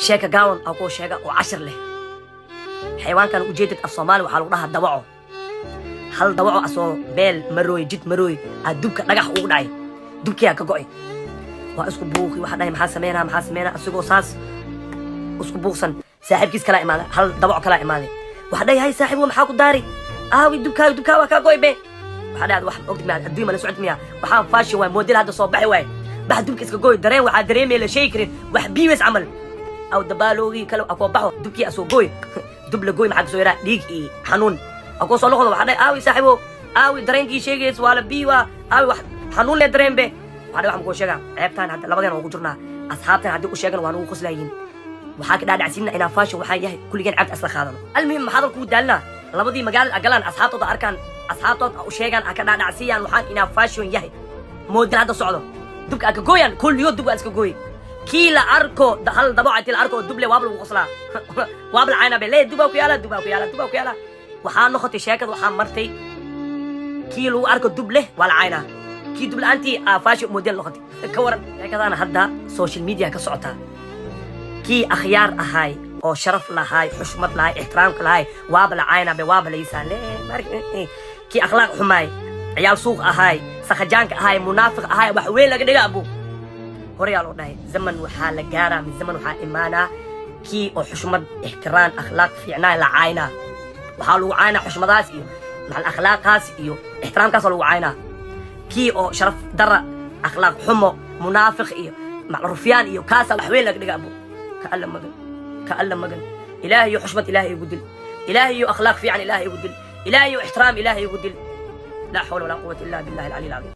sheeka gaawan oo koo sheega oo cashir leh xayawaankan ujeedad af Soomaali waxa lagu dhahaa dawaco hal dawaco asoo beel marooy jid marooy adubka dhagax ugu dhacay dubkiya ka go'ay waa isku buuqi waxa dhahay maxaa sameynaa asagoo saas isku buuqsan saaxiibkiis kala imaada hal dawaco kala imaada waxa dhahay hay saaxiib maxaa ku daari aawi dubka waa ka go'ay be waxa dhahay wax ogti ma adduun ma la socod miya waxa fashion way model hadda soo baxay way bax dubka iska go'ay dareen waxa dareemay la shay karin wax biibis amal aw dabaaloogi kala ako baxo dubki asoo go'ay dub la go'ay maxaa soo yaraa dhiig iyo xanuun ako soo noqdo waxa dhahay aawi saaxiibo aawi dareenkii sheegays waa la biiwa aawi wax xanuun le dareen be waxa dhahay wax ku sheegaa ceebtaan hadda labadeen oo ku jirnaa asxaabtan hadii u sheegan waan ugu qoslaayeen waxa ka dhaadhacsiina inaan fashion waxa yahay kulligeen cabd asla qaadano almuhim maxaa ku daalna labadii magaalada agalaan asxaabtooda arkaan asxaabtooda u sheegan aka dhaadhacsiyaan waxaan inaan fashion yahay model hadda socdo dubka aka gooyan kulliyo dubka iska gooy kii la arko hal dabacatil arko duble waab lagu qoslaa waab la ayna be lee duba ku yaala waxaa noqotay sheekada waxaa martay kii lagu arko duble waa la ayna kii duble anti fashion model noqotay ka waran sheekadana hadda social media ka socota kii akhyaar ahay oo sharaf lahay xushmad lahay ixtiraam lahay waab la ayna be waab la yisaale kii akhlaaq xumaay ciyaal suuq ahay sakhajaanka ahay munaafiq ahay wax weyn laga dhiga abu horeyaa loo dhahay zaman waxaa la gaaraa min zaman waxaa imaanaa kii oo xushmad ixtiraam akhlaaq fiicnaa la caynaa waxaa lagu caynaa xushmadaas iyo macal akhlaaqaas iyo ixtiraamkaas lagu caynaa kii oo sharaf dara akhlaaq xumo munaafiq iyo macal rufyaan iyo kaasa wax weyn laga dhiga abu ka alla magan ilaahay xushmad ilaahay ugu dil ilaahay akhlaaq fiican ilaahay ugu dil ilaahay احترام إلهي يقول لا حول ولا قوة إلا بالله العلي العظيم.